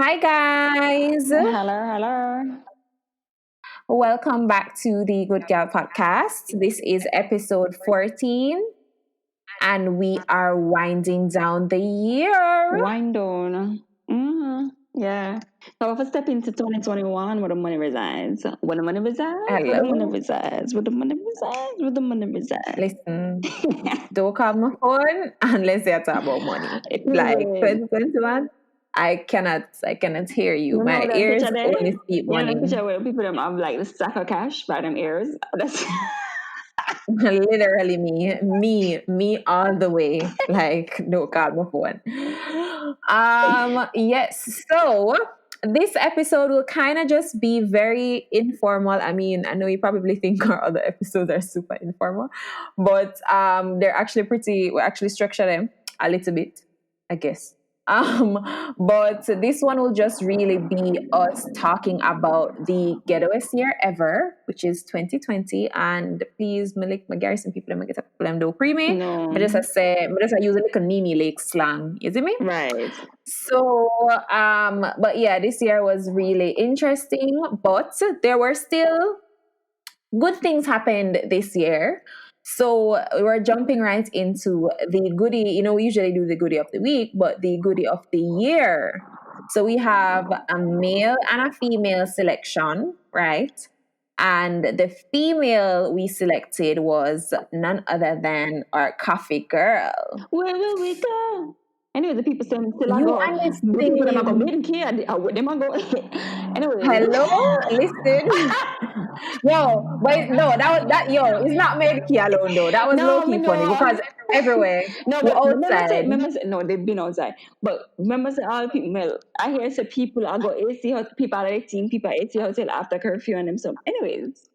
Hi, guys. Hello, hello. Welcome back to the Good Girl podcast. This is episode 14, and we are winding down the year. Wind down. Yeah. So if I step into 2021 where the money resides, where the money resides, where the money Hello. resides, where the money resides, where the money resides. Listen, don't call my phone unless you talk about money. Like Period. 2021, I cannot hear you. You know My that ears picture there? only speak You know the money. picture where people them have like the stack of cash by them ears? That's Literally me all the way. Like no call my phone. Yes. So this episode will kind of just be very informal. I mean, I know you probably think our other episodes are super informal, but they're actually pretty. We actually structure them a little bit, I guess. But this one will just really be us talking about the ghettoest year ever, which is 2020. And please, Malik, my garrison people, I'm get up them do pre me. no. But just I say, but just I use a little Nini Lake slang. You see me? Right. So, but yeah, this year was really interesting, but there were still good things happened this year. So we're jumping right into the goodie. You know, we usually do the goodie of the week, but the goodie of the year. So we have a male and a female selection, right? And the female we selected was none other than our coffee girl. Where will we go? Anyway, the people saying still I You go. are the The people them I go same. meet here. Them I go. Anyways. Hello, listen. Yo, but no, it's not Medicare alone though. That was low No, me key funny because know. everywhere No, we're but outside. no, they've been outside. But remember say all people I hear say people I go AC people are 18, people are AC hotel after curfew and them so anyways.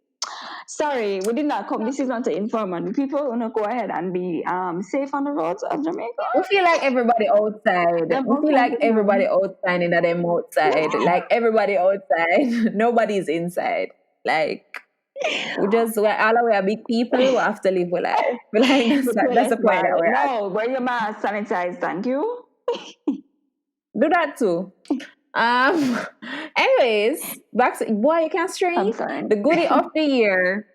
Sorry, we did not come. This is not to inform on the people wanna go ahead and be safe on the roads of Jamaica. We feel like everybody outside. Them We feel like everybody uncomfortable. outside and that them outside. Like everybody outside. Nobody's inside. Like we're all the way a big people who have to live with life. But like The that's the place point that vibe. we're at. No, wear your mask, sanitize, thank you. Do that too. Um anyways, back to boy, you can't stray. I'm sorry. The goodie of the year.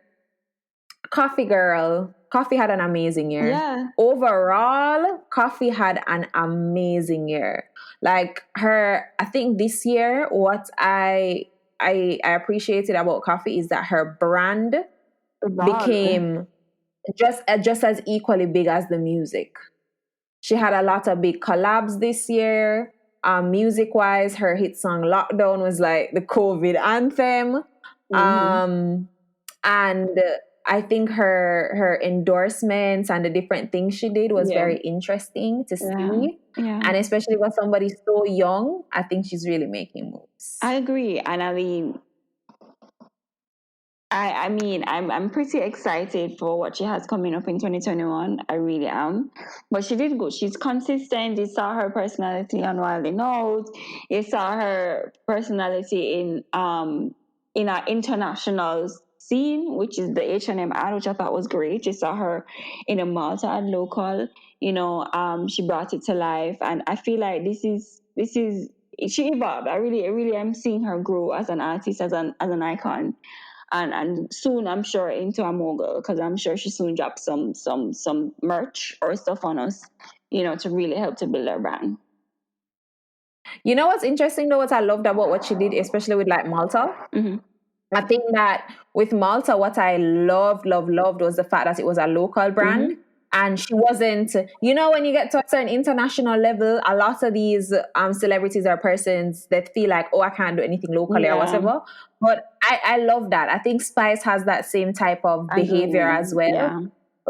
Coffee girl. Coffee had an amazing year. Yeah. Overall, Coffee had an amazing year. Like her, I think this year, what I appreciated about Coffee is that her brand Evolve. became just as equally big as the music. She had a lot of big collabs this year. Music wise, her hit song "Lockdown" was like the COVID anthem. Mm-hmm. And I think her endorsements and the different things she did was Yeah. very interesting to Yeah. see. Yeah. And especially for somebody so young, I think she's really making moves. I agree. And I'm pretty excited for what she has coming up in 2021. I really am. But she did good. She's consistent. You saw her personality on Wildly Notes. You saw her personality in our international scene, which is the H&M ad, which I thought was great. You saw her in a Malta ad local. She brought it to life, and I feel like this is she evolved. I really am seeing her grow as an artist, as an icon, and soon I'm sure into a mogul because I'm sure she soon drop some merch or stuff on us, to really help to build her brand. You know what's interesting though, what I loved about what she did, especially with like Malta? Mm-hmm. I think that with Malta, what I loved was the fact that it was a local brand. Mm-hmm. And she wasn't, when you get to a certain international level, a lot of these celebrities or persons that feel like, oh, I can't do anything locally or Yeah, whatever. But I love that. I think Spice has that same type of I behavior agree. as well. Yeah.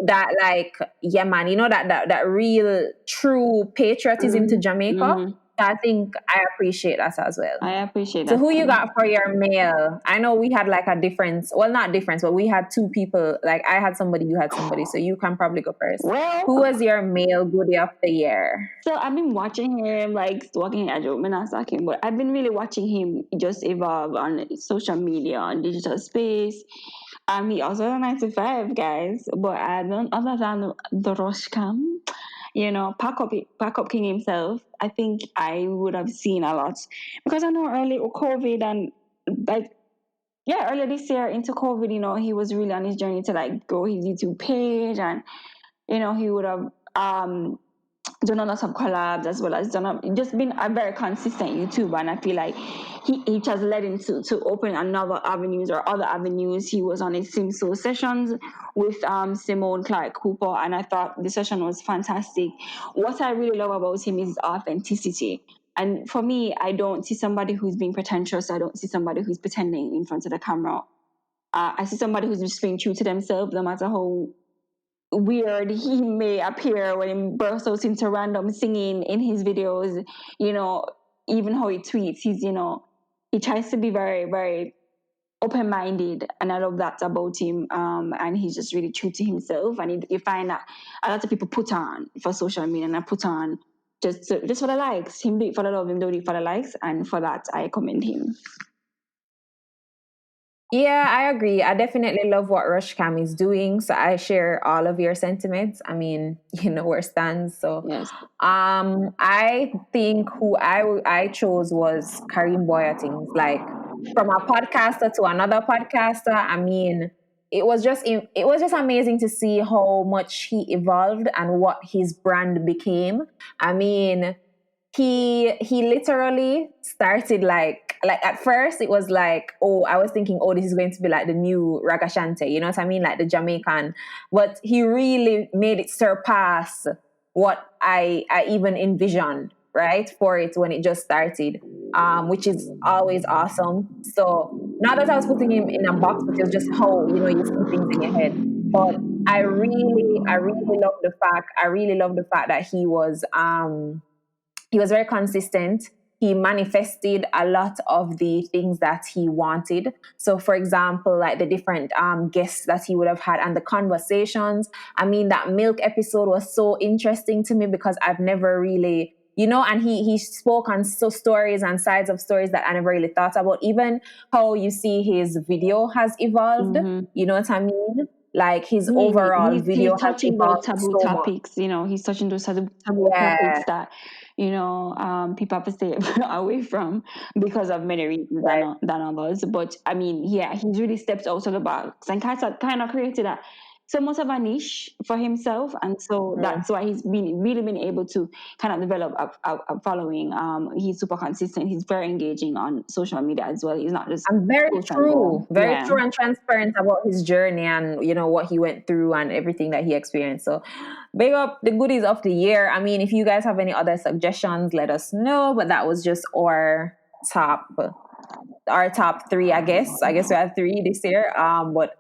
That like, yeah, man, that real true patriotism to Mm-hmm. Jamaica. Mm-hmm. I think I appreciate that as well. I appreciate So that who you too. got for your male? I know we had like a difference. Well, not difference, but we had two people. Like I had somebody, you had somebody. So you can probably go first. Who Well, was your male goodie of the year? so I've been watching him, like walking at Joe Menasaki, but I've been really watching him just evolve on social media, on digital space. He also has a 9 to 5, guys, but I don't other than the rush cam. pack up King himself, I think I would have seen a lot. Because I know early COVID and like, yeah, earlier this year into COVID, he was really on his journey to like grow his YouTube page, and he would have done a lot of collabs, as well as just been a very consistent YouTuber. And I feel like he has led into to open another avenues or other avenues. He was on his Simso sessions with Simone Clark Cooper, and I thought the session was fantastic. What I really love about him is his authenticity. And for me, I don't see somebody who's being pretentious. I don't see somebody who's pretending in front of the camera. I see somebody who's just being true to themselves, no matter how weird he may appear when he bursts out into random singing in his videos. Even how he tweets, he tries to be very, very open-minded, and I love that about him. And he's just really true to himself, and you find that a lot of people put on for social media, and I put on just for the likes. Him do it for the love, him do it for the likes, and for that I commend him. Yeah, I agree. I definitely love what Rush Cam is doing. So I share all of your sentiments. I mean, you know where stands. So Yes. I think who I chose was Karim Boyatings. Like from a podcaster to another podcaster. I mean, it was just amazing to see how much he evolved and what his brand became. I mean, he literally started like at first it was like, oh, I was thinking, oh, this is going to be like the new Ragashante, you know what I mean, like the Jamaican, but he really made it surpass what I even envisioned, right, for it when it just started, which is always awesome. So not that I was putting him in a box, but it was just how, you see things in your head. But I really love the fact that he was very consistent. He manifested a lot of the things that he wanted. So, for example, like the different guests that he would have had and the conversations. I mean, that milk episode was so interesting to me because I've never really, and he spoke on so stories and sides of stories that I never really thought about. Even how you see his video has evolved. Mm-hmm. You know what I mean? Like his overall He's video has touching those evolved taboo so much. topics. He's touching those taboo topics Yeah, that people have to stay away from because of many reasons right. than others. But I mean, yeah, he's really stepped out of the box and kind of created somewhat of a niche for himself, and so Mm. that's why he's been able to kind of develop a following. He's super consistent. He's very engaging on social media as well. He's not just I'm post and go. very Yeah. true and transparent about his journey and what he went through and everything that he experienced. So, big up the goodies of the year. I mean, if you guys have any other suggestions, let us know. But that was just top, our top three. I guess. I guess we had three this year. But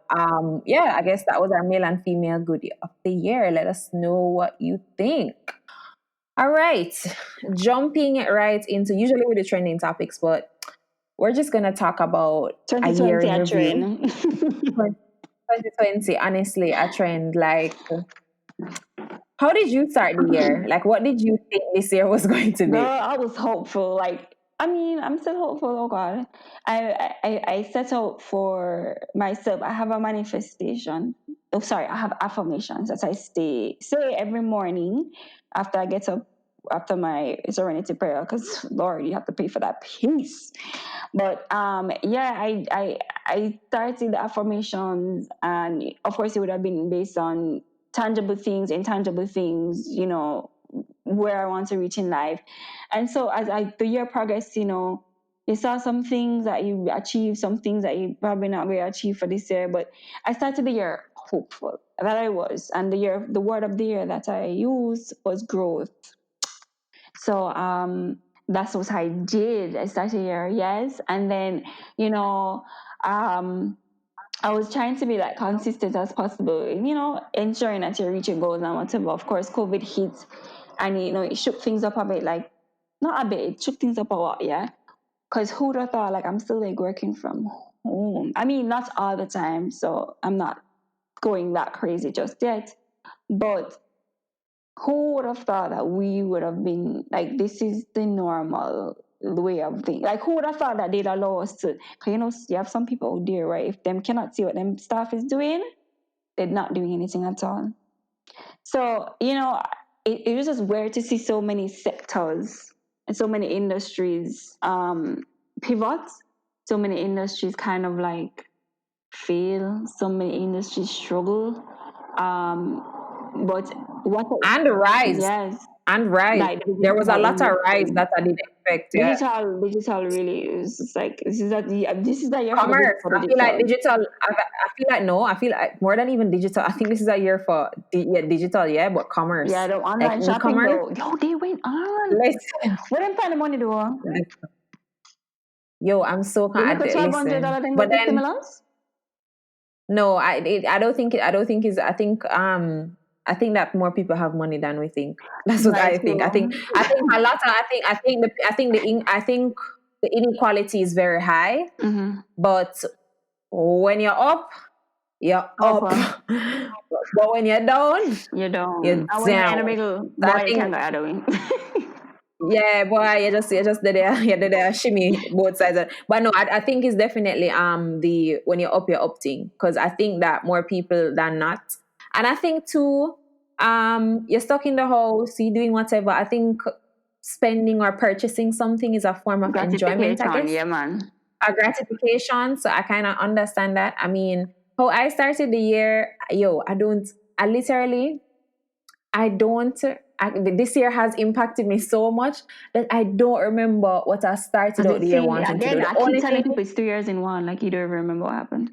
yeah, I guess that was our male and female goodie of the year. Let us know what you think. All right, jumping right into usually with the trending topics, but we're just going to talk about a year 2020 in a review. trend. 2020, honestly, a trend. Like, how did you start the year? Like, what did you think this year was going to Girl, be? I was hopeful. Like, I mean, I'm still hopeful. Oh God, I set out for myself. I have a manifestation. Oh, sorry, I have affirmations that I say every morning after I get up after my serenity prayer. Because Lord, you have to pay for that peace. But yeah, I started the affirmations, and of course, it would have been based on tangible things, intangible things. Where I want to reach in life. And so as the year progressed, you saw some things that you achieved, some things that you probably not going to achieve for this year. But I started the year hopeful that I was. And the word of the year that I used was growth. So that's what I did. I started the year, yes. And then, um I was trying to be like consistent as possible, ensuring that you're reaching goals and whatever. Of course, COVID hit, and it shook things up a bit. Like, not a bit, it shook things up a lot, yeah. Because who would have thought, like, I'm still like working from home? I mean, not all the time, so I'm not going that crazy just yet. But who would have thought that we would have been like, this is the normal way of things? Like, who would have thought that they'd allow us to? Because you have some people out there, right? If them cannot see what them staff is doing, they're not doing anything at all. So it was just weird to see so many sectors and so many industries pivot, so many industries kind of like fail, so many industries struggle. But what? And rise. Yes, And rise. like the There was a digital lot of rise industry. that I didn't expect. Yeah. Digital really is just like this is that year for Commerce. for the I feel like digital. digital. I feel like no. I feel like more than even digital. I think this is a year for yeah, digital. Yeah, but Yeah, commerce, the like online shopping e-commerce. though. Yo, they went on. Listen, Where them find the money though? yo, I'm so You make a listen. $1,200 thing But with the then stimulus? no, I don't think it. I don't think is. I think that more people have money than we think. That's what Right, I think. true. I think a lot of. I think the inequality is very high. Mm-hmm. But when you're up, you're up. Upper, But when you're down, you don't. you're And when you're in down. the middle, So I boy, you think can't go other way. yeah, boy, you just did there, you did there shimmy both sides. But no, I think it's definitely the when you're up thing, because I think that more people than not, and I think too you're stuck in the house, you doing whatever. I think spending or purchasing something is a form of enjoyment, I Gratification, guess, yeah, man. a gratification. So I kind of understand that. I mean, how I started the year, yo, I literally I don't. This year has impacted me so much that I don't remember what I started As out it the year see, wanting to do. again, The I keep only telling thing people it's 2 years in one, like you don't even remember what happened.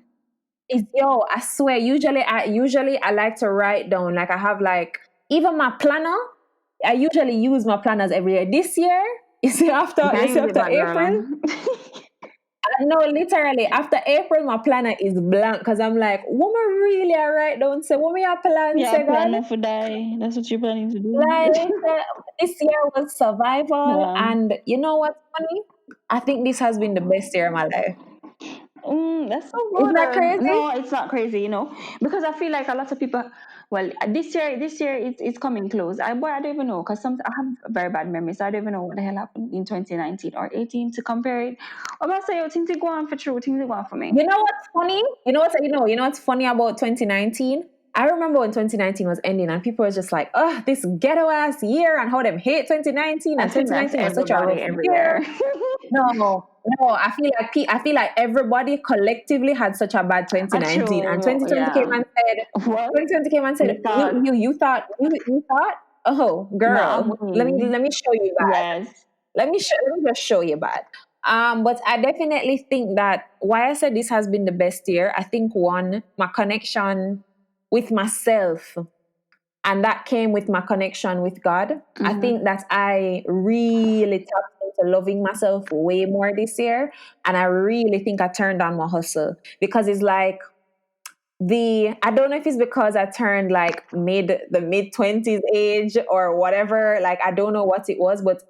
is, yo, I swear, usually I like to write down. Like I have like even my planner. I usually use my planners every year. This year, You can't use it after back, girl. April. No, literally after April, my planner is blank because I'm like, what am I really I write down? Say, what me a plan? Yeah, Say, God. plan for die. That's what you're planning to do. Like this year was survival, Yeah. and you know what's funny? I think this has been the best year of my life. That's so Isn't good. that crazy? No, it's not crazy, because I feel like a lot of people. Well, this year it's coming close. I don't even know because some I have a very bad memory, so I don't even know what the hell happened in 2019 or 18 to compare it. I'm gonna say, things are going for true. Things are going for me. You know what's funny? You know what's funny about 2019? I remember when 2019 was ending, and people were just like, "Oh, this ghetto ass year," and how them hate 2019, I and think that's 2019 was such a everybody rough year. everywhere. No, no, I feel like everybody collectively had such a bad 2019, and True, 2020 came yeah. and said, What 2020 came and said, you thought? you thought, oh Nah, I'm girl, winning. let me show you bad. Yes. Let me just show you bad. But I definitely think that why I said this has been the best year. I think one, my connection with myself, and that came with my connection with God. I Mm-hmm. think that I really tapped into loving myself way more this year, and I really think I turned on my hustle because it's like I don't know if it's because I turned like mid 20s age or whatever. Like I don't know what it was, but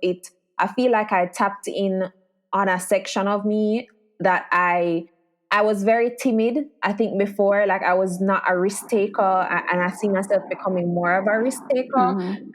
I feel like I tapped in on a section of me that I was very timid. I think before, like I was not a risk taker, and I see myself becoming more of a risk taker. Mm-hmm.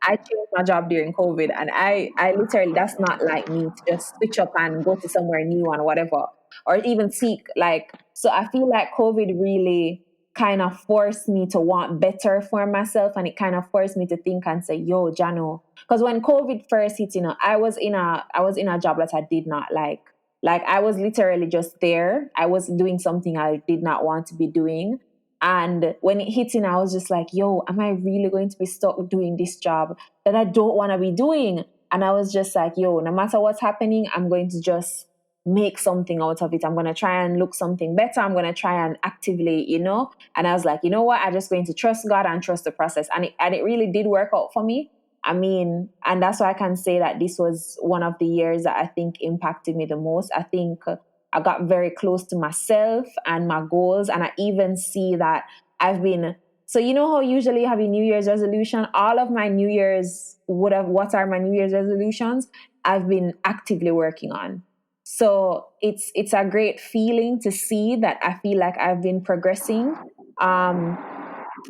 I changed my job during COVID, and I literally, that's not like me to just switch up and go to somewhere new and whatever, or even seek like. So I feel like COVID really kind of forced me to want better for myself, and it kind of forced me to think and say, "Yo, Jano," because when COVID first hit, I was in a job that I did not like. Like I was literally just there. I was doing something I did not want to be doing. And when it hit in, I was just like, yo, am I really going to be stuck doing this job that I don't want to be doing? And I was just like, yo, no matter what's happening, I'm going to just make something out of it. I'm going to try and look something better. I'm going to try and actively, and I was like, you know what? I'm just going to trust God and trust the process. And it really did work out for me. I mean, and that's why I can say that this was one of the years that I think impacted me the most. I think I got very close to myself and my goals. And I even see that I've been, so you know how usually you have a New Year's resolution? All of my New Year's, what are my New Year's resolutions? I've been actively working on. So it's a great feeling to see that I feel like I've been progressing. Um,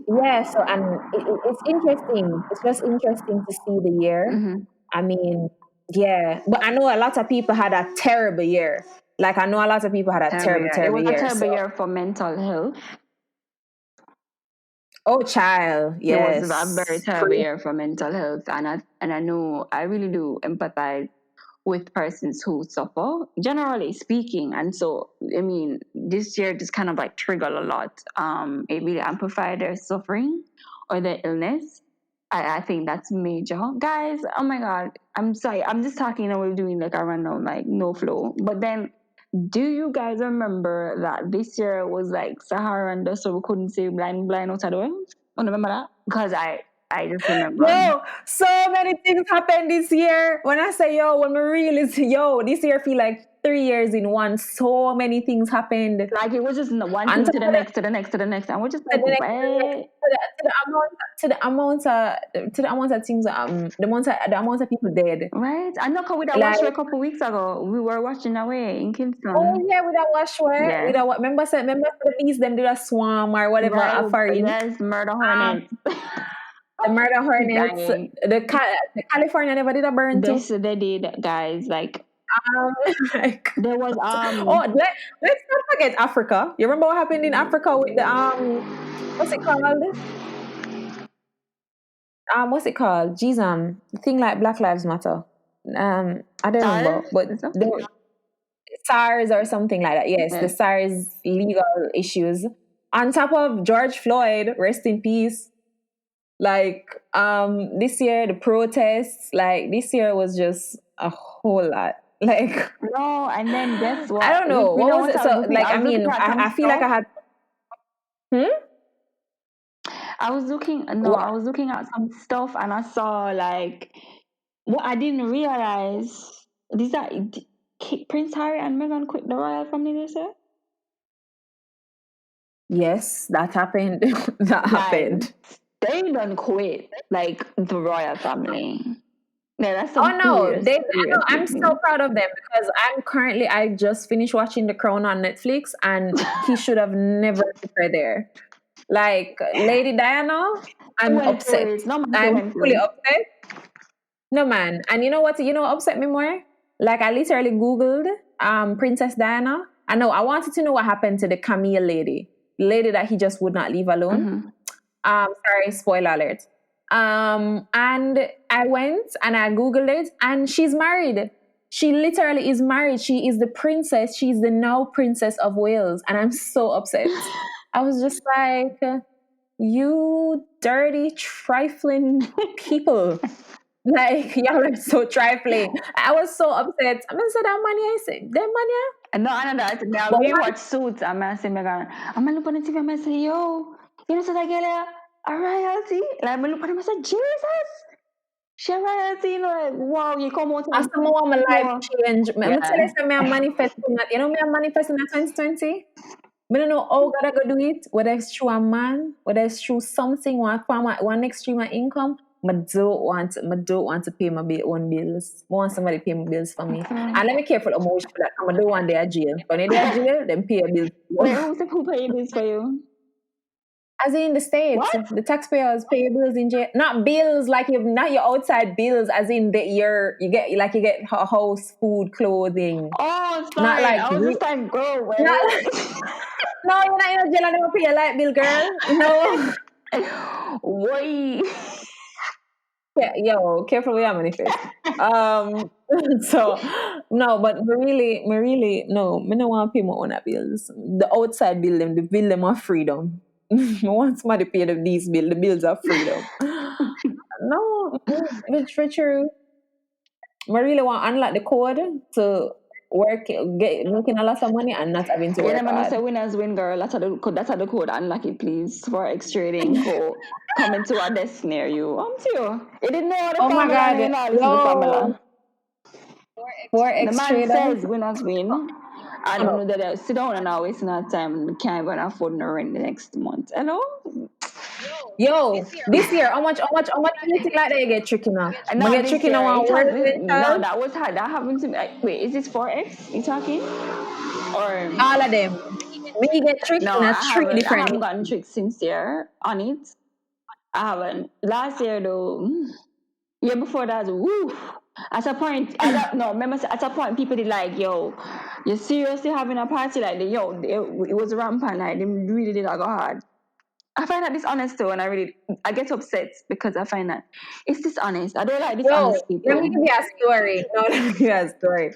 yeah, so and it's interesting. It's just interesting to see the year. Mm-hmm. I mean, yeah, but I know a lot of people had a terrible year. Like I know a lot of people had a Terrible terrible, year. It terrible was a year. So terrible year for mental health. Oh, child. It was a very Yes. terrible year for mental health, and I know I really do empathize with persons who suffer, generally speaking. And so, I mean, this year just kind of like triggered a lot. It really amplified their suffering or their illness. I think that's major. Guys, oh my God, I'm sorry. I'm just talking and we're doing like a random, like no flow. But then, do you guys remember that this year was like Saharan dust, so we couldn't see blind out of the world? Oh, remember that? Because I just remember. Yo, so many things happened this year. When I say yo, when we really say yo, this year feel like 3 years in one. So many things happened. Like it was just one And thing to to the next, to the next, to the next. And we're just the like, next, to the next, what? to the amount of things, the amount of people dead. Right? I know 'cause we that Like, watched a couple weeks ago. We were watching away in oh Kingston. yeah, with that wash where, Yes. with that, remember the bees them did a swarm or whatever, Right. a foreign. Yes, murder Um, hornets. the murder hornets, Dying. the California never did a burn too. They did, guys. Like Um, like, there was oh, let's not forget Africa. You remember what happened in Africa with the what's it called? What's it called? Jeez, the thing like Black Lives Matter. I don't remember, SARS but and stuff. the SARS or something like that. Yes, the Yeah. SARS legal issues. On top of George Floyd, rest in peace. Like this year, the protests. Like this year was just a whole lot. Like No, and then guess I what? don't know You what know was what it. I was So looking? like I I was looking mean, at some I feel like stuff. I had. Hmm? I was looking. No, I What? was looking at some stuff, and I saw like what I didn't realize. These are Prince Harry and Meghan quit the royal family this year. Yes, that happened. That Guys, happened. they don't quit like the royal family. Yeah, that's Oh some no, serious, they. serious No, I'm so business. proud of them because I just finished watching The Crown on Netflix, and he should have never put her there. Like Lady Diana, She I'm went through upset. it. No man, she I'm went through fully it. upset. No man, and you know what? You know what upset me more? Like I literally Googled Princess Diana. I know I wanted to know what happened to the Camille lady that he just would not leave alone. Mm-hmm. Sorry, spoiler alert. And I went and I Googled it, and she's married. She literally is married. She is the princess. She's the now princess of Wales. And I'm so upset. I was just like, you dirty, trifling people. Like, y'all are so trifling. I was so upset. I'm gonna say that money, I said, that money. And no, I know that. Now But we one, watch Suits. I'm say, Megan, I'm gonna look on the TV. I'm say, yo, you know, so that girl a royalty. Like, I'm look on him. I say, Jesus, she a royalty. You know, like, wow, you come out as and someone my life poor. change, I'm tell Yeah. you something, I'm manifesting that. You know me, I'm manifesting that 2020. I don't know how God I go do it, whether it's through a man, whether it's through something, one extreme of income. I don't want to pay my own bills. I want somebody to pay my bills for me. And let me careful how much for that. I don't want their jail. When they're jail, then pay a bill. Wait, who paying this for you? As in the States, What? the taxpayers pay bills in jail. Not bills like you, not your outside bills, as in that you get a house, food, clothing. Oh, Not sorry. like I was just like, girl, not wait. no, you're not in a jail and never pay a light bill, girl. No. Wait. Yeah, yo, careful with your manifest. Um, so no, but me really, no, me no want to pay my own bills. The outside bill them, the bill them of freedom. I want somebody pay these bills, the bills of freedom. No, which for true. I really want to unlock the code to work, making a lot of money and not having to Yeah, work man, you say hard. winners win, girl. That's how the code. Unlock it, please, for X trading co coming to a desk near you. I'm too. You didn't know the Oh my formula and God, you not listen to the yo, formula. The Forex man traders. says winners win. I don't know that I sit down and I waste no time. Can't even afford no rent the next month. Hello? Yo, this year, how much anything like that you get tricky now? And I not get this tricky year. now on It work has no. rental. That was hard. That happened to me. Wait, is this 4X? You talking? Or All of them. We get tricked no? in a three I different haven't gotten ways. tricked since year on it. I haven't. Last year though. Year before that, woo. At a point, I don't know. Remember, at a point, people did like, "Yo, you seriously having a party like that?" Yo, it was rampant. Like, they really did. I go hard. I find that dishonest too, and I get upset because I find that it's dishonest. I don't like Yo, dishonest let me people. give you a story. No, let me give you a story.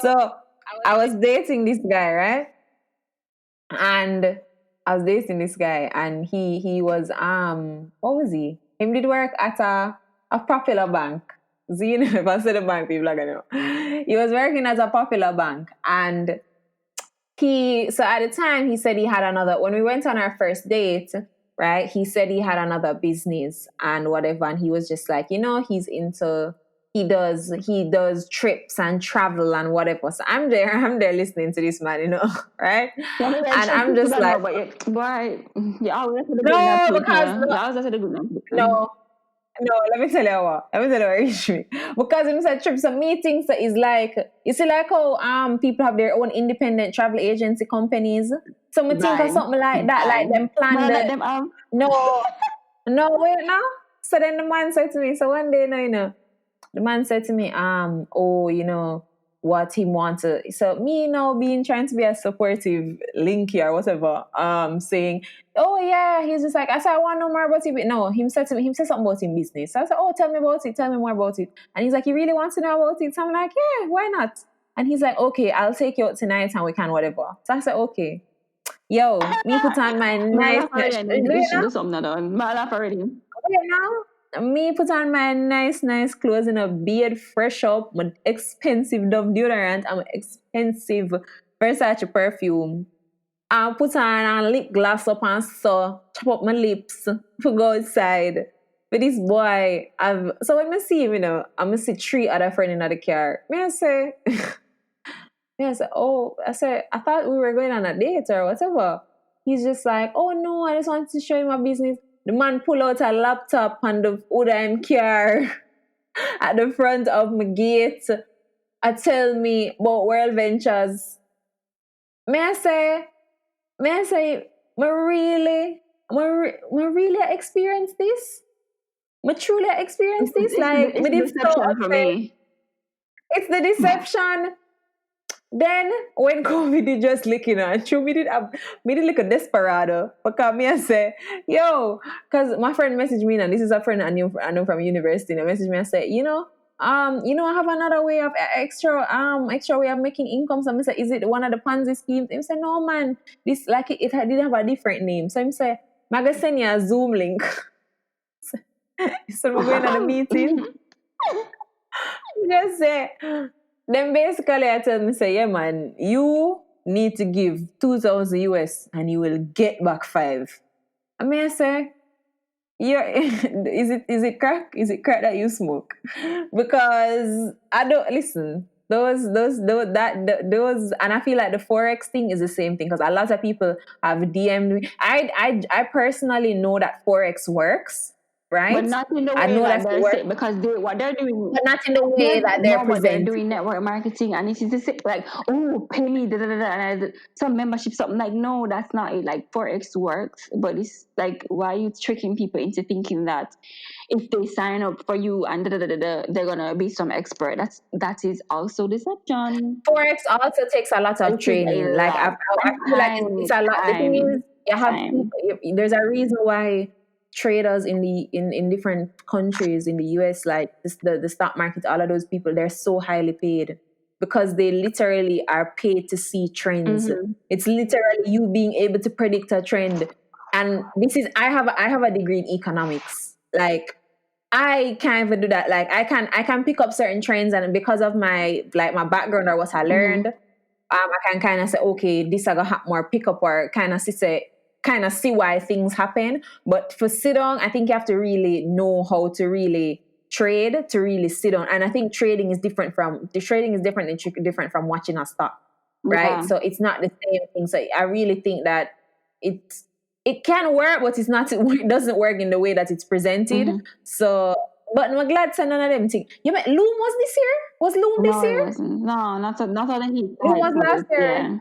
So I was dating this guy, right? And I was dating this guy, and he was what was he? Him did work at a popular bank. So you know, if I say the bank, people are gonna know. He was working at a popular bank, and so at the time he said he had another. When we went on our first date, right? He said he had another business and whatever, and he was just like, he does trips and travel and whatever. So I'm there listening to this man, right? Yeah, maybe I And should I'm put it just on like, now, but boy, you always have the good enough no, because people. You always have the good enough people. no, no, let me tell you what. Let me tell you what issue. Because in said trips and meetings is like you see like how people have their own independent travel agency companies. So me think of Bye. something like that, like Bye. them plan But let the them have. no, no, wait now. So then the man said to me, so one day now, the man said to me, oh, what he wants to, so me now being trying to be a supportive linky or whatever, saying, oh yeah, he's just like, I said, I want to know more about it. But no, him said to me, him said something about his business. So I said, oh, tell me about it, tell me more about it. And he's like, he really wants to know about it. So I'm like, yeah, why not? And he's like, okay, I'll take you out tonight and we can whatever. So I said, okay. Yo, me put on my My nice, laugh already. I need you we should know, do something now. My laugh already. me put on my nice clothes in a beard, fresh up, my expensive Dove deodorant, and my expensive Versace perfume. I put on a lip gloss up and so chop up my lips to go outside. But this boy, so when I see him, I'm gonna see three other friends in the car. May I say, I said, I thought we were going on a date or whatever. He's just like, oh no, I just wanted to show you my business. The man pull out a laptop on the hood of him car at the front of my gate. I tell me about World Ventures. May I say, me really experience this? Me truly experience this? Like, It's me a did so deception for upset. me. It's the deception. Then when COVID did just licking on, true me did like a desperado. Because me I say, yo, because my friend messaged me and this is a friend I know from university and messaged me and say, I have another way of extra way of making income. So I say, is it one of the Ponzi schemes? He said, no man, this like it didn't have a different name. So I say, I gonna send you a Zoom link. So we're going to the meeting. Just say, then basically I tell me say, yeah man, you need to give 2,000 US and you will get back five. I mean I say, yeah, is it crack? Is it crack that you smoke? Because I don't listen. Those and I feel like the forex thing is the same thing because a lot of people have DM'd me. I personally know that forex works, But right? not in the I way know that that it they're works, saying because what they're doing. but not in the way They're, that they're no, but they're presenting. doing network marketing, and it is the same, like, oh, pay me, da, da, da, da, and some membership, something like, no, that's not it. Like forex works, but it's like, why are you tricking people into thinking that if they sign up for you and da, da, da, da, da, they're gonna be some expert? That is also deception. Forex also takes a lot of It is a training. Like I lot feel like it's time, a lot. The thing is, you have time. people. There's a reason why traders in different countries in the US, like the stock market, all of those people, they're so highly paid because they literally are paid to see trends. Mm-hmm. It's literally you being able to predict a trend. And this is I have a degree in economics. Like I can't even do that. Like I can pick up certain trends and because of my background or what I learned, Mm-hmm. I can kind of say, okay, this I got more pick up or kind of see why things happen. But for sit down, I think you have to really know how to really trade to really sit down. And I think trading is different and different from watching a stock, right? Yeah. So it's not the same thing. So I really think that it's it can work, but it's not. It doesn't work in the way that it's presented. Mm-hmm. So, but I'm glad to none of them thing. You mean Loom was this year? Was Loom this No, it year? wasn't. No, not on the heat Loom side was for last it. year. Yeah.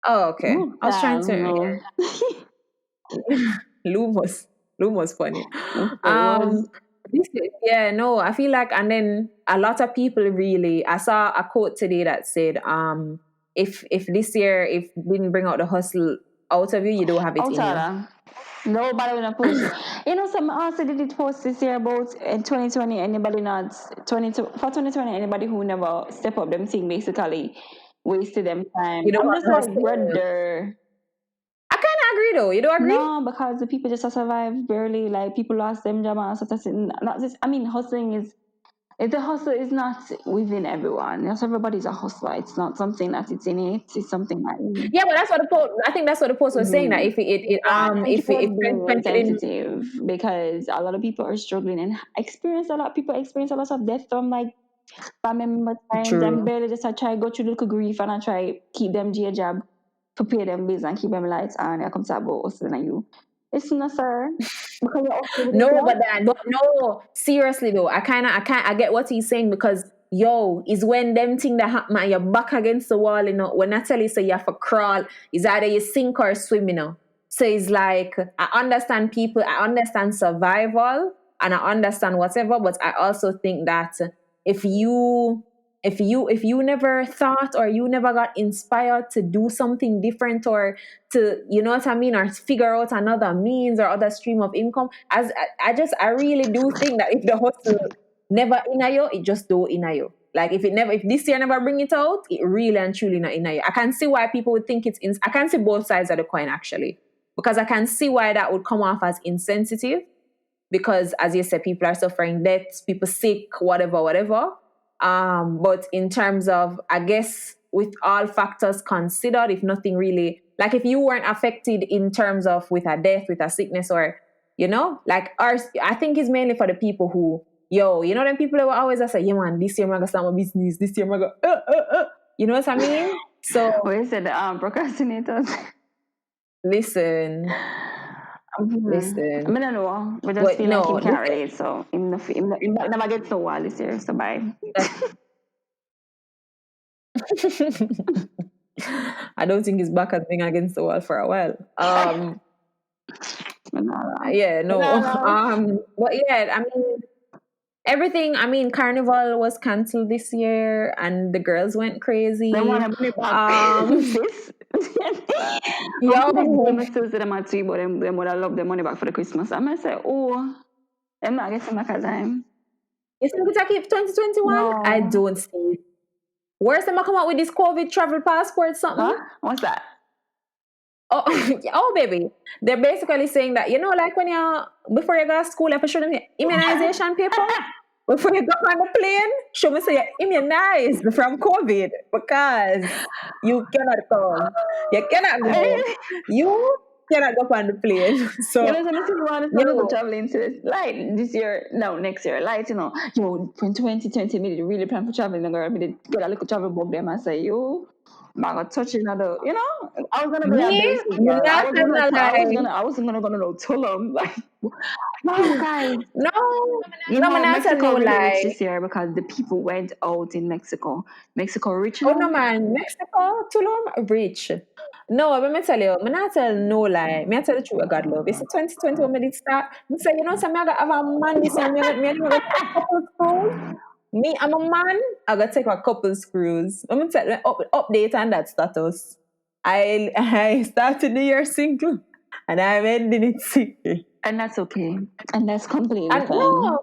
Oh, okay. Ooh, I was trying to. no. Loom was Loom was funny. Yes, it was. Um, yeah, no, I feel like, and then a lot of people really. I saw a quote today that said, if this year if didn't bring out the hustle out of you, you don't have it in you. Outside. Nobody will not push. You know, some also did it post this year about in 2020. Anybody not 22 for 2020? Anybody who never step up them thing basically wasted them time. You don't I'm want just to like hustle. brother. I kind of agree though. You don't agree? No, because the people just survive barely. Like people lost them job and such. Not just. I mean, hustling is. If the hustle is not within everyone, not everybody's a hustler. It's not something that it's innate. It's something that. Yeah, but that's what the post. I think that's what the post was saying, that Mhm. if I think it was if being 2020 didn't. insensitive because a lot of people are struggling and people experience a lot of death from like family member times and True. barely just I try go through the little grief and I try keep them J job to pay them bills and keep them lights on. I come to about us and you. It's not sir because you're also with a No, job. but that, but no, seriously though, I get what he's saying, because yo, is when them thing that happen and you're back against the wall, when I tell you so you have to crawl, is either you sink or swim, So it's like, I understand people, I understand survival, and I understand whatever, but I also think that if you if you never thought, or you never got inspired to do something different, or to, you know what I mean, or figure out another means or other stream of income, as I really do think that if the hustle never in you, it just do in you. Like if this year never bring it out, it really and truly not in you. I can see why people would think I can see both sides of the coin, actually, because I can see why that would come off as insensitive, because as you said, people are suffering deaths, people sick, whatever, whatever. But in terms of, I guess, with all factors considered, if nothing really, like if you weren't affected in terms of with a death, with a sickness, or, like ours, I think it's mainly for the people who, them people who always say, yeah man, this year I'm gonna start my business, this year I'm gonna, you know what I mean? So Where is it procrastinators? listen, I listen, mean, I know. We just but feel like no, him can't relate, so him never get so wild this year. So bye. I don't think his back has been against the wall for a while. Manala. Yeah, no. Manala. But yeah, I mean, everything. I mean, Carnival was canceled this year, and the girls went They want crazy. to money back. Um, Sis. I'm like, yo, them still say them at three, but them would have loved their money back for the Christmas. I might say, oh, I'm not getting back a time. you think it's like 2021? I No. don't see it. Where's them come out with this COVID travel passport something? Huh? What's that? Oh, oh, baby. They're basically saying that, like when before you go to school, you have to show them your immunization paper. Before you go on the plane, show me say you're immunized from COVID, because you cannot come. You cannot go. You cannot go on the plane. You So, know, some people want to start look yo, traveling to this, like this year, no, next year, like, from 2020, me did really plan for traveling, and girl, me did get a little travel bug them and say, yo, I got touching another, I was gonna be a me, basic I'm girl. not telling a lie. I wasn't gonna go no Tulum. Like, wow, guys, No, no, I'm not telling no Mexico really rich lie. this year because the people went out in Mexico. Mexico rich Oh now. no man, Mexico, Tulum, rich. No, let me tell you, I'm not tell no lie. Me I tell the truth, God love. It's 2020 when me did start. Me say, so me I got have a man this year. Me I got take a couple screws. Me, I'm a man. I got take a couple screws. Let me tell you, update on that status. I started the year single, and I'm ending it single. And that's okay. And that's completely And fine. no,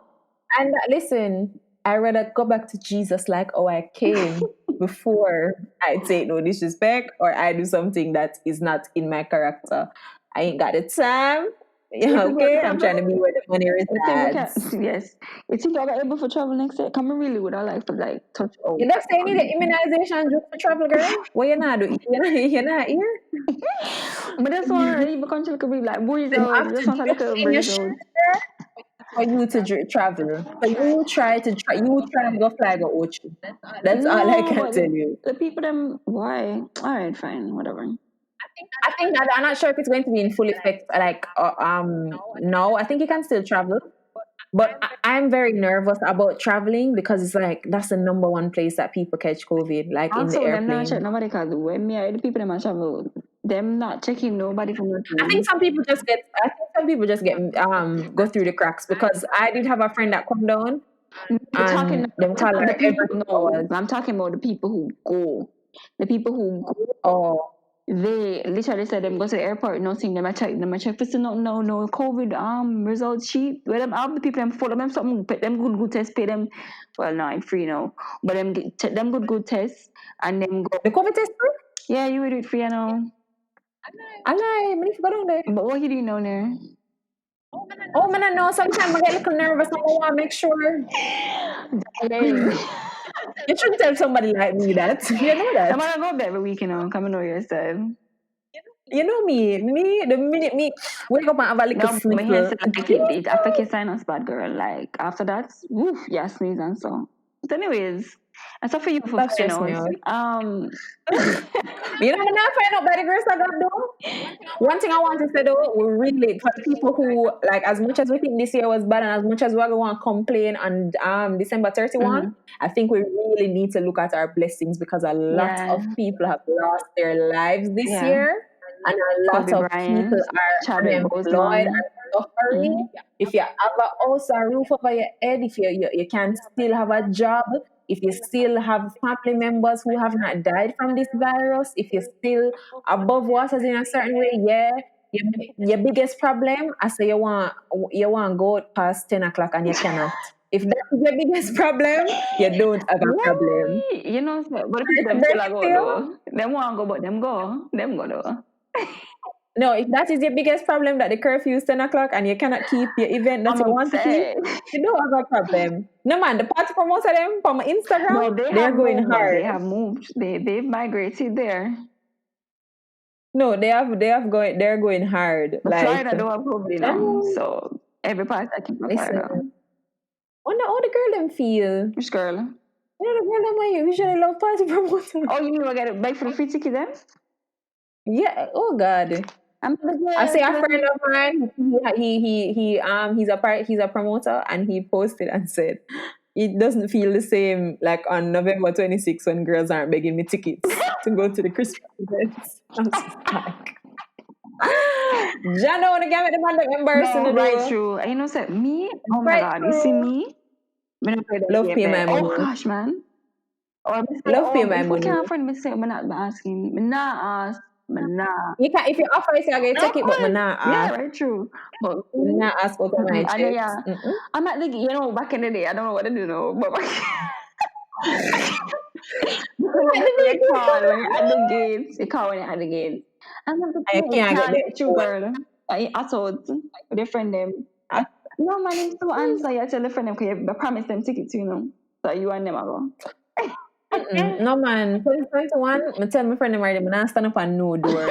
and listen, I rather go back to Jesus like how I came, before I take no disrespect or I do something that is not in my character. I ain't got the time. Yeah, To go okay. I'm trying to travel. be where the money I think we can, resides. yes. You think I'll be able for travel next year? Come really would I like to like touch out. You don't say you need the immunization just for travel, girl. What you not do? You're not here. But that's why even country could be like breeze Then you out. have Just to want a just little in your breeze shirt out. for you to travel. So you try to go fly go Ochi. That's all I No, can but tell you. the people them why? Alright, fine, whatever. I think that I'm not sure if it's going to be in full effect. Like, no, I think you can still travel, but I'm very nervous about traveling, because it's like that's the number one place that people catch COVID, like in the Also, them not check airplane. nobody cause when me the people them a travel, them not checking nobody from the I think plane. some people just get. I think some people just get go through the cracks, because I did have a friend that come down I'm talking and them call the her people every 2 no. hours. I'm talking about the people who go. The people who go Oh. they literally said them go to the airport, nothing. Them I check for still no COVID result sheet. Where them have the people them follow them something, pay them good test, pay them. Well, no, I'm free now, but them check them good tests and then go. The COVID test? Yeah, you will do it free now. Alay, many forgot on there. But what you doing down there? Oh, man, I know. Sometimes I get a little nervous. I want to make sure. Darling. You shouldn't tell somebody like me that. You know that. I'm gonna go up there every week, come and know your style. You know me. The minute me wake up and have a little No, my hair sniffle. said like it affect your sinus bad girl. Like after that, woof, yeah, sneeze and so. But anyways, that's all for you for That finding stressed me out. out. You know, I'm not find out by the grace of God though. One thing I want to say though, we really for the people who like as much as we think this year was bad and as much as we're going to complain on December 31, I think we really need to look at our blessings because a lot Yeah, of people have lost their lives this yeah. year and a lot Kobe of people Bryant, are Chadwick unemployed Boseman. and suffering. If you have a house, a roof over your head, if you can still have a job, if you still have family members who have not died from this virus, if you're still above waters in a certain way, yeah. Your biggest problem, I say you want to go past 10 o'clock and you cannot. If that is your biggest problem, you don't have a problem. Why? But the people them Break still a it go to you. though. Them want go, but them go though. No, if that is your biggest problem that the curfew is 10 o'clock and you cannot keep your event that I'm you want to keep, upset. you don't have a problem. No man, the party promoter them from Instagram, No, they they're have going moved. hard. They have moved. They've migrated there. No, they're going hard. But Like Florida don't have COVID now, um, so every part I keep my Florida. listen, wonder how the girl them feel. Which girl? You know the girl them when you usually love party promoter. Oh, you never get it back for the free ticket then? Yeah. Oh God. I'm the I say a girl. friend of mine. He's a promoter, and he posted and said it doesn't feel the same like on November 26th when girls aren't begging me tickets to go to the Christmas events. I was just like, Jano, wanna get me the man that embarrassing No, the right door. through. You know, say me. Oh my Right God, you see through. me? Me not play that Love game pay there. my Oh money. gosh, man. Or me say, Love pay my if we money. can't afford, me say, me not asking. Me not ask. Me not. You can if you offer it, I get Of take it, but me course. not Yeah, ask. right, true. But Me not ask out of my and then, checks. yeah, I'm at the back in the day. I don't know what to do now, but you call when you're at the gates. You call when you're at the gates. And then I people can't get can't the get you, phone. girl. I thought with your friend them. I- No, man, it's so answer. You tell the friend them because you promise them tickets, So you and them are go. No man, 2021, I tell my friend them already, I'm not stand up on no door.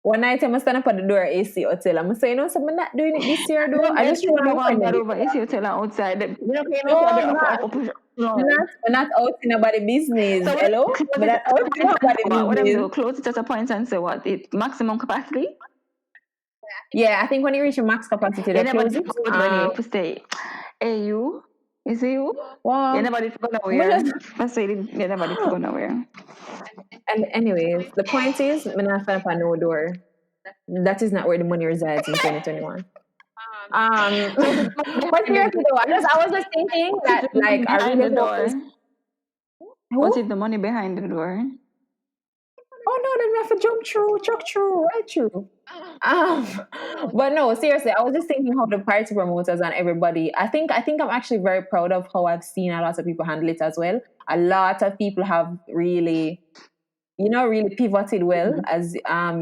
One night I'm stand up at the door AC hotel. I'm saying, no, so I'm not doing it this year though. No, I if just you told want my to go and friend them bad this over, year. if you tell her outside, you know, pay no No, for I'm the not. up. I'm No. not, I'm not out in nobody business. So Hello? close I'm it not at a out in point and nobody what them business. do? Close it at a point and say what? It maximum capacity? Yeah, I think when you reach your max capacity, You they never close did it. good when you stay. Hey, you? Is it you? You Well, never did go I'm nowhere. just, That's why you never did go nowhere. and anyways, the point is, I'm not stand up on no door. That is not where the money resides in 2021. So it's the money But behind the seriously though, door. I was just thinking What if that the money like I behind really the hope door? this What who? if the money behind the door? Oh no, then we have to jump through, chuck through, right through. Um, but no, seriously, I was just thinking how the party promoters and everybody. I think I'm actually very proud of how I've seen a lot of people handle it as well. A lot of people have really, really pivoted well, as you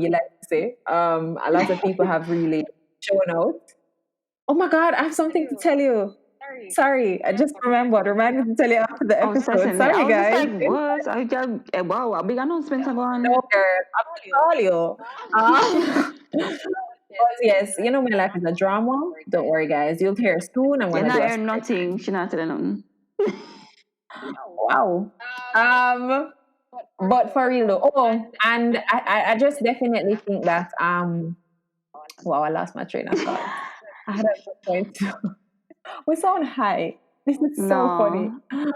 like to say. A lot of people have really shown out. Oh my God, I have something to tell you. Sorry, I just remembered. Remind me to tell you after the Oh, episode. certainly. I Sorry, was just guys. like, what? I got, wow, a big announcement are No, going. girl, I'm gonna call you. But yes, my life is a drama. Don't worry, guys. You'll hear soon. I'm You're gonna do not a hearing story nothing. time. She not telling nothing. Wow. Um, but for real though. Oh, and I just definitely think that wow, I lost my train of thought. I had a good point. We sound high. This is so funny. No.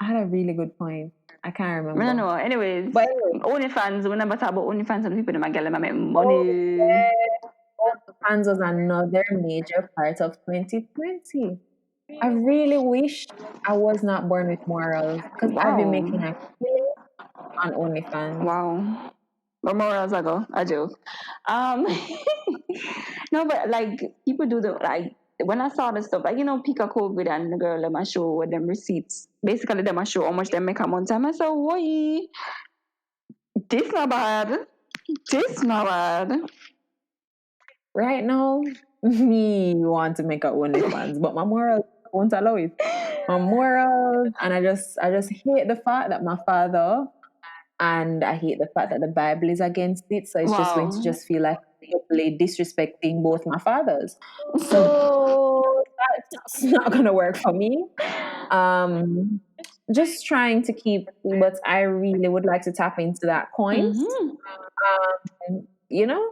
I had a really good point. I can't I don't remember. know. Anyways, But anyway, OnlyFans, we never talk about OnlyFans and people them get them make oh money. yeah, fans was another major part of 2020. I really wish I was not born with morals because I've been Wow. making a killing. on OnlyFans. Wow. Memorials ago, a joke. Um, no, but like people do the like when I saw the stuff, like Pika COVID and the girl them a show with them receipts. Basically, them a show how much they make a month. And I said, "Why? This not bad. This not bad." Right now, me want to make a OnlyFans, but my morals won't allow it. My morals, and I just hate the fact that my father, and I hate the fact that the Bible is against it. So it's just going to Wow. just feel like totally disrespecting both my fathers. So that's not gonna work for me. Um, just trying to keep, but I really would like to tap into that coins. Mm-hmm. You know,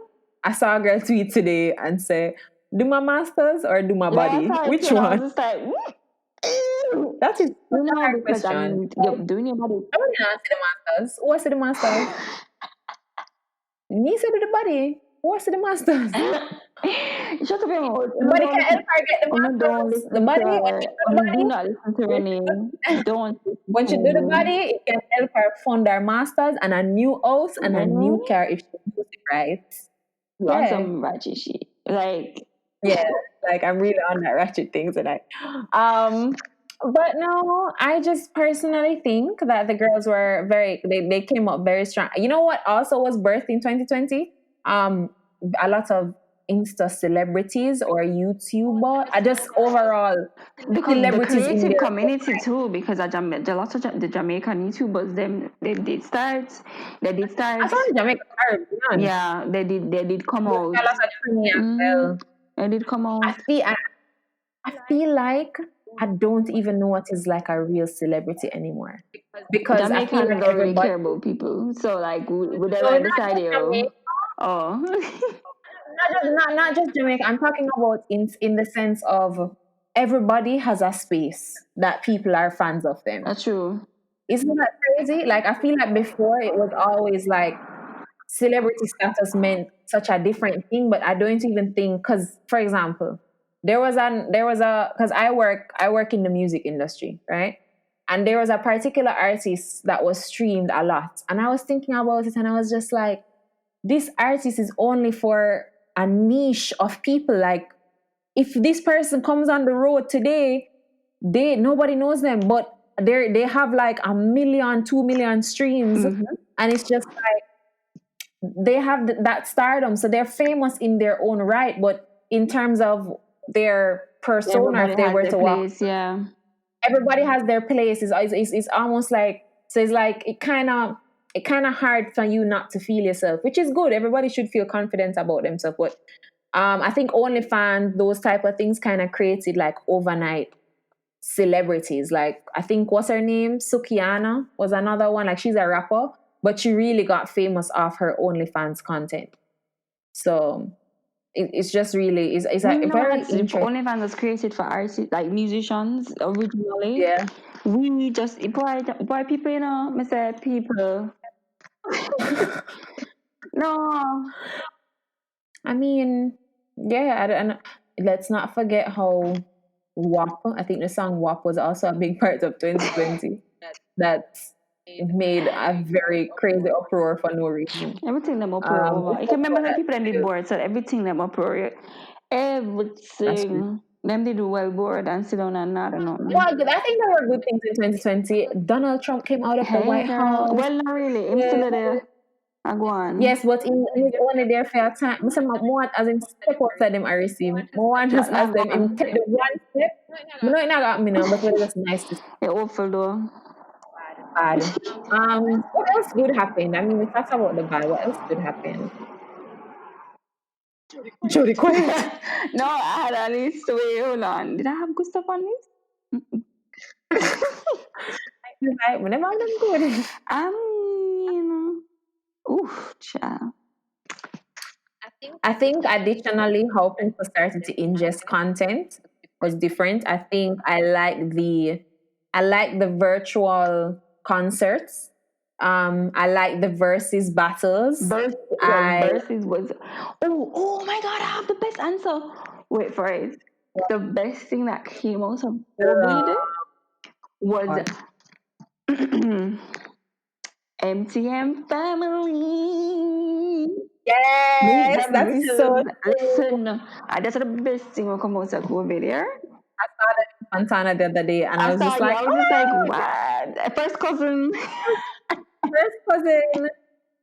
I saw a girl tweet today and say, "Do my masters or do my Yeah, I body? saw it Which too, and I was one?" just like, ew. That is such a hard Because I question. mean, you're doing your body. I wouldn't answer the masters. What's the masters? Me said the body. What's the masters? Shut up your mouth. The body can help her get the Don't masters. The listen body, to when her. she do the You do body, not listen to Renee. Don't listen when to she do the Renee. body, it can help her fund her masters and a new house and a Renee, new car if she does it right. you want Yeah. some ratchet shit. Like, Yeah, like I'm really on that ratchet thing tonight. But no, I just personally think that the girls were they came up very strong. You know what also was birthed in 2020? A lot of Insta celebrities or YouTuber. I just overall because the celebrities in creative their community too, because the lots of the Jamaican YouTubers, them they did I start, saw the Jamaican Caribbean. yeah, they did come A out. lot of Trini as Mm-hmm. well. They did come out. I feel like I don't even know what is like a real celebrity anymore because I feel Jamaicans like don't really everybody. care about people, so like, would they No, like not decide just you? Jamaica, Oh, not just Jamaica. I'm talking about in the sense of everybody has a space that people are fans of them. that's true. Isn't that crazy? Like I feel like before it was always like celebrity status meant such a different thing, but I don't even think because, for example, there was a because I work in the music industry, right? And there was a particular artist that was streamed a lot, and I was thinking about it, and I was just like, this artist is only for a niche of people. Like, if this person comes on the road today, they nobody knows them, but they have like 1 million, 2 million streams, Mm-hmm. and it's just they have that stardom, so they're famous in their own right. But in terms of their persona, Everybody if they has were their to walk, place, yeah. everybody has their place. It's almost like, so it's like it kind of hard for you not to feel yourself, which is good. Everybody should feel confident about themselves, but I think OnlyFans, those type of things, kind of created like overnight celebrities. Like I think what's her name, Sukiana was another one. Like she's a rapper, but she really got famous off her OnlyFans content. So it's just really it's a very That's interesting. OnlyFans was created for artists, like musicians originally. Yeah, We just why people, me say people. No, I mean, yeah, and let's not forget how WAP. I think the song WAP was also a big part of 2020. That made a very crazy uproar for no reason. everything them uproar over. Let's I talk can remember about the that people them did too. bored, so everything them uproar. That's true. Everything them they do well bored and sit down and not nothing. Well, I think there were good things in 2020. Donald Trump came out of the Hey White girl, House. well not really. I'm Yeah. still there. I go on. Yes, but in his only there for a time. Some more as him step outside them I receive. More one just as Not them go him take on. the one step. I know it not got me now, but it was just nice to see. You're awful though. Bad. What else good happened? I mean, we talked about the bad. What else good happened? Jody, quiet. No, I had a list. Wait, hold on. Did I have good stuff on this? She's like, whenever I'm done good. I mean, oof, child. I think additionally, how people started to ingest content was different. I like the virtual concerts. I like the versus battles. I Versus was. Oh my God! I have the best answer. Wait for it. The best thing that came out of uh, COVID was MTM family. Yes, that is so true. Listen, that's the best thing will come out of COVID here. I saw that in Montana the other day, and I I was saw just you. like, I was just like, oh, what? First cousin. first cousin.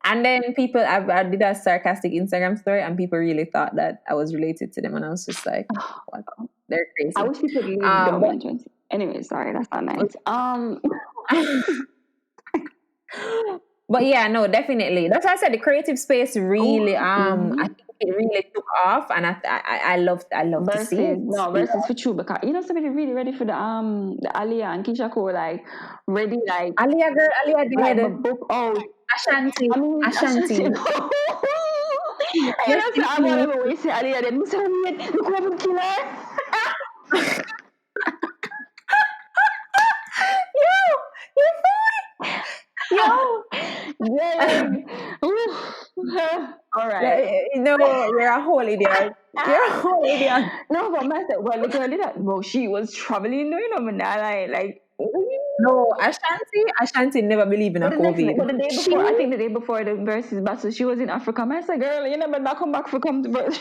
And then people, I did a sarcastic Instagram story, and people really thought that I was related to them, and I was just like, what? They're I crazy. wish people would leave dumb But entrance. Anyway, sorry, that's not nice. but yeah, no, definitely. That's why I said the creative space really, I think it really took off, and I love to see Versus it. no versus for true because somebody really ready for the Aliyah and Keisha Cole like ready like Alia girl, Alia my did. book. Oh, Ashanti, I mean Ashanti. Ashanti. Yes, So I want indeed. to always say Aliyah. Then Mr. Look what I'm killer. Yo, you're funny. Yo. All right. No, you're a whole idiot. You're a whole idiot. No, but myself, well, the girl did that. Well, she was traveling, like. No, Ashanti never believe in a But the next, COVID. but the day She, before, I think the day before the versus battle, she was in Africa. I said, girl, you never not come back for come to verse.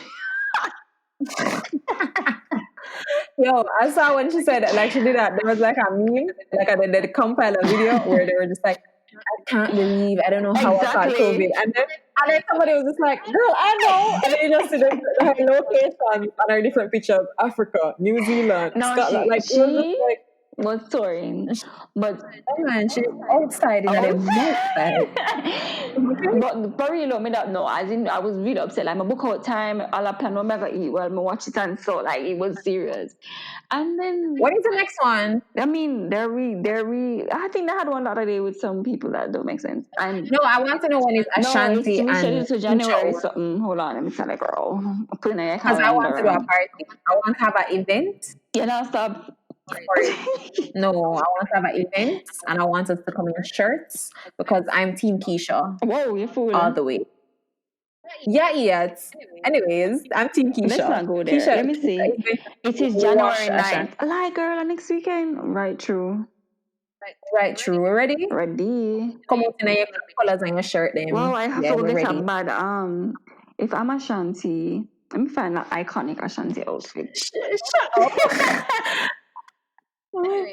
yo, I saw when she said that, like she did that. There was like a meme, like they compiled a video where they were just like, I can't believe, I don't know how I caught COVID. Exactly. And then somebody was just like, girl, I know. And then you just see her locations on her different pictures: Africa, New Zealand, No, Scotland. Like, it was just she like, was touring, but oh man, she's outside in oh, them outside. but for real, me that no, as in I was really upset. Like my book out time, all I plan on mega eat while me watch it and so like it was serious. And then What is the next one? I mean, I think they had one the other day with some people that don't make sense. And No, I want to know when it's no, it's Ashanti and rescheduled to January Keisha. something. Hold on, let me tell you, girl. Put it in your Because I want to do a calendar. party. I want to have an event You know, stop. for it. No, I want to have an event and I want us to come in shirts because I'm Team Keisha Whoa, you all fool. the way. Yeah, yes. Anyways, I'm Team Let's Keisha. not go there. Keisha Let me is see. going to It is wash January Ashanti. 9th. Lie, girl, next weekend. Right, true. Right, true. We're ready? Ready. Come out in your colors on your shirt, Wow, then. I have Yeah, to we're get a ready. bad if I'm Ashanti, let me find an iconic Ashanti outfit. Shut up.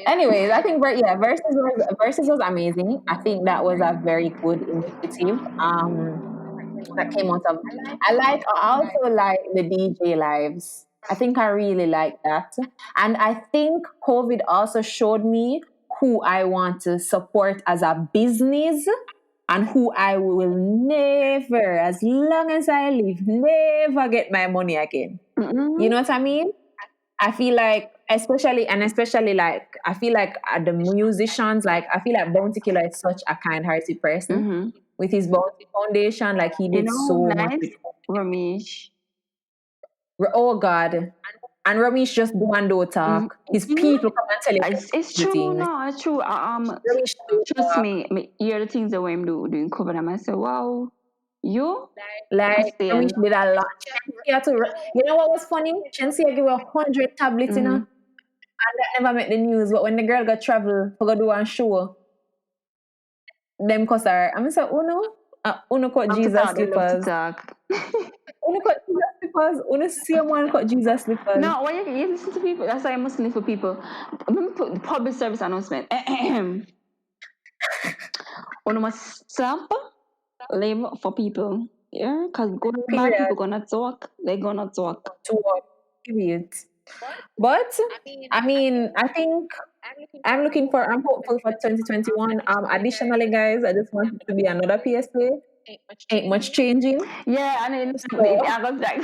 Anyways, I think versus was amazing. I think that was a very good initiative. That came out of. I also like the DJ lives. I think I really like that, and I think COVID also showed me who I want to support as a business and who I will never, as long as I live, never get my money again. You know what I mean? I feel like, especially like, I feel like the musicians, like, I feel like Bounty Killer is such a kind hearted person with his Bounty Foundation. Like, he You did know, so much nice with, Ramesh. oh God. And Ramesh just do and do talk. His people come and tell him It's the true, things. no, it's true. Ramesh do Trust talk. me, hear the things that I'm doing cover them. I say, wow, you Like, must stay Ramesh and did a lot. You know what was funny? Shensia gave her 100 tablets, and that never made the news. But when the girl got travel, for go do one show, them cuss her. I'm say, Uno cut love to Jesus talk. They love to slippers. talk. Uno cut Jesus slippers. Uno see a man cut Jesus slippers. No, why you listen to people? That's why I must live for people. Let me put the public service announcement. One must stop live for people. Yeah, because good or bad Period. people gonna talk. They're gonna talk. To what? Period. But I mean, I think I'm hopeful for 2021. Additionally, guys, I just want it to be another PSA. Ain't much changing. Yeah, and then So, I was like,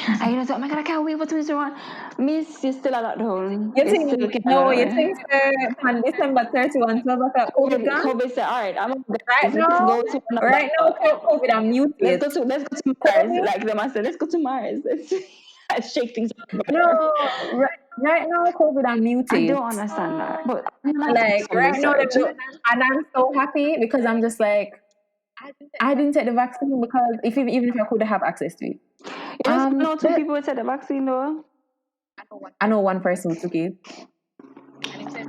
I was like, oh my god, I can't wait for 2021. Miss, you still a lot down. you You think, still can't no, go you away. think on December 31, 12 o'clock, COVID COVID, gone? COVID said, all right, Right let's now, go to right now, another. COVID are muted. Let's go to Mars. COVID? Like the master, let's go to Mars. Let's shake things up there. No, right now, COVID are I muted. don't understand that, but I'm gonna have to do Like, some right now, research. and I'm so happy because I'm just like, I didn't take the vaccine because even if I could have access to it. You know, two people who said the vaccine though. I know one person who took it.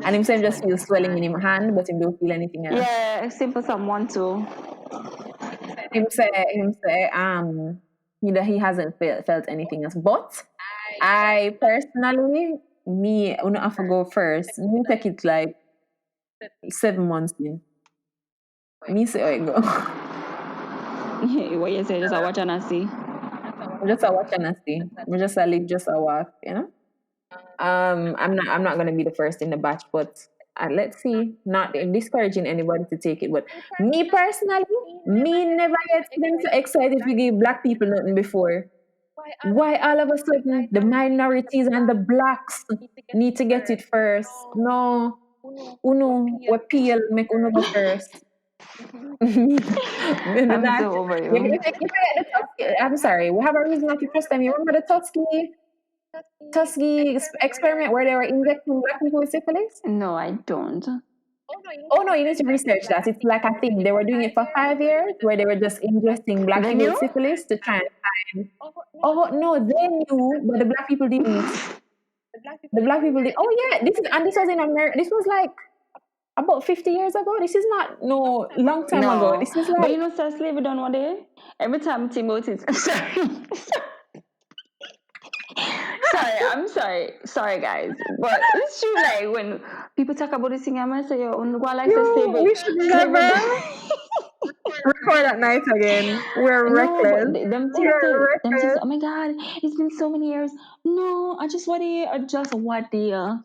And him say him just feel swelling in him hand, but him don't feel anything else. Yeah, simple someone too. He hasn't felt anything else. But I personally, me, I don't have to go first. Me take it like 7 months in. Me say how it go. What you say? Just a watch and I see. Just a watch and a see. We just a live, just a walk, you know. I'm not gonna be the first in the batch, but let's see. Not discouraging anybody to take it, but me personally, me never get them so excited to give black people nothing before. Why all of a sudden the minorities and the blacks need to get it first? No, Uno, we peel, make Uno go first. I'm That, so over you you. forget the Tusky. I'm sorry, we have a reason not to trust them. You remember the Tuskegee experiment where they were injecting black people with syphilis? No, I don't. Oh no, you need to research that. It's like a thing. They were doing it for 5 years where they were just injecting black They people knew? with syphilis to try and find. Oh no, they knew, but the black people didn't. The black people did. Oh yeah, this was in America. This was like about 50 years ago. This is not no long time ago. No. This is But like, you know, sir, slavery done one day. Every time Timothy, sorry. Sorry, I'm sorry. Sorry, guys. But it's true, like, when people talk about this thing, I might say, oh, no, like, say yo, we should slavery never done. record at night again. We're No, but reckless. them We things, are them things, reckless. oh my God, it's been so many years. No, I just what year, just what year.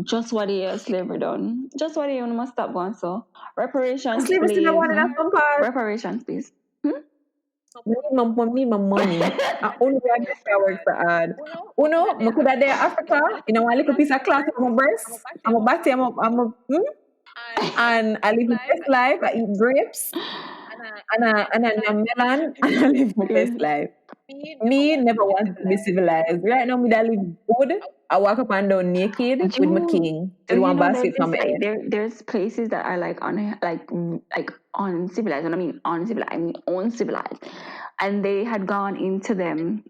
Just what year slavery done. Just what year, we must stop one. So, reparations, Sleep is still please. one in some part. Reparations, please. Hmm? We need my money. Only way I get my work for hard. Uno, I could have there Africa, one little piece of cloth on my breast. I'm a batty, and I live the best life. I eat grapes and a melon, and I live my best Okay. life. Me never wanted to be civilized. Right now, me that live good. I walk up and down naked with my Do king, do with you one know there's basket for this my head. there's places that are like like uncivilized. When I mean uncivilized, I mean uncivilized, and they had gone into the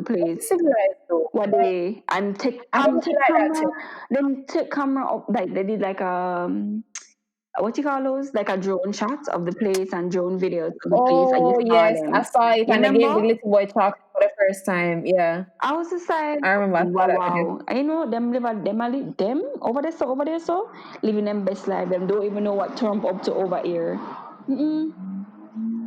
place Civilized though. what they I don't feel take like that camera, too. then take camera up, like they did like what you call those, like a drone shot of the place and drone videos of the place, and you Oh saw yes, I them. saw it, You and they gave remember? the little boy chocolate for the first time. Yeah, I was just like, I remember I saw wow, that video. wow. And you know, them over there, so living them best life. Them don't even know what Trump up to over here. Mm-mm.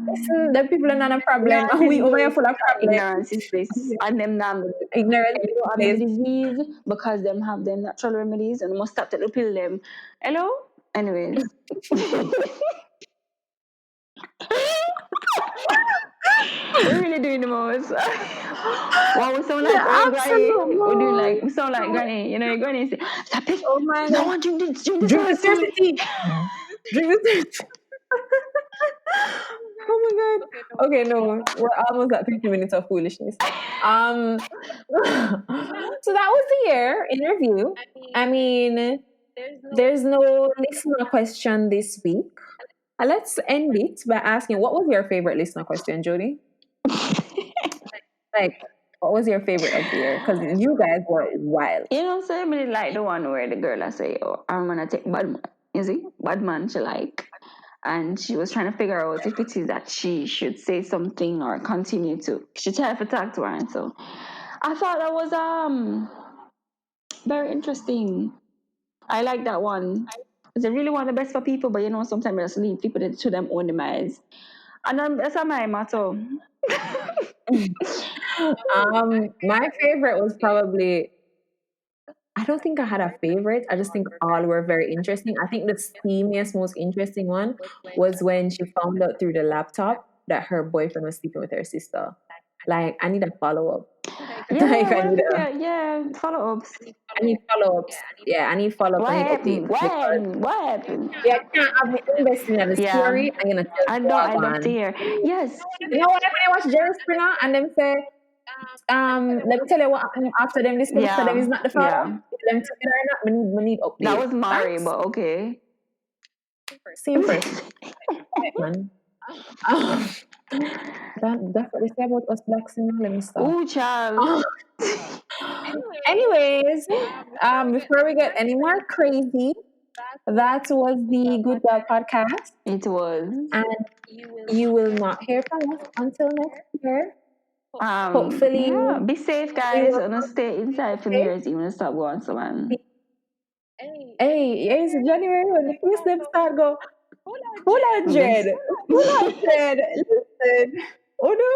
Listen, the people are not a problem, Ignorance and is we over here bliss. full of Ignorance is problems. bliss. And them now, Ignorance they is don't have the bliss. disease because them have the natural remedies and must stop to pill them. Hello? Anyways. We're really doing the most. Wow, we sound like The our granny. absolute We're doing like, we most. sound like granny. You know, your granny say, stop it. Oh my god! Someone drink this Drink the first tea. scarcity. Drink the scarcity. Oh my god. Okay, no, we're almost at 50 minutes of foolishness. Um, so that was the year in review. I mean, there's no listener question this week. Let's end it by asking, what was your favorite listener question, Jody? Like, what was your favorite of the year? Because you guys were wild. You know, so I really like the one where the girl I say, oh, I'm gonna take bad man. You see? Bad man she like. And she was trying to figure out if it is that she should say something or continue to. She tried to talk to her, and so I thought that was very interesting. I like that one. Because I really want the best for people, but you know, sometimes I just leave people to them own demise. And that's not my motto. My favorite was probably, I don't think I had a favorite. I just think all were very interesting. I think the steamiest, most interesting one was when she found out through the laptop that her boyfriend was sleeping with her sister. Like, I need a follow up. Like, Yeah, what happened there? Yeah, follow ups. I need follow ups. Yeah, I need follow up. I What need happened? updates What because happened? What happened? yeah, I can't have me investing in the Yeah, story. I'm gonna tell I you know. what I love to one. hear. Yes. You know what? When I watch Jerry Springer and them say, let me tell you what happened after them discover them is Yeah. not the father. Yeah. If them together or not, we need That update. was Mari, Thanks. but okay. Same person. Right, man. Um, that's what they say about us blacks, you know. Let me stop. Ooh, child. Um, Anyways, before we get any more crazy, that was the Good Girl podcast, It was. and you will not hear from us until next year. Hopefully, Yeah. Be safe, we guys. will And stay inside for New stay Year's Eve and stop going to man. Hey, it's January when the first them start go full hundred, This full hundred. Listen, oh no,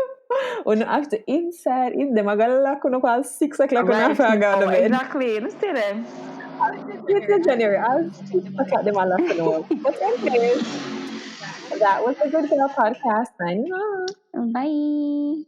oh no, after inside in them, I got lock on up at 6 o'clock on right after I got now, out of bed. exactly. Let's stay there. It's January, I'll 6 o'clock them all lock on up. But anyways, that was the Good Girl podcast. Signing off. Bye.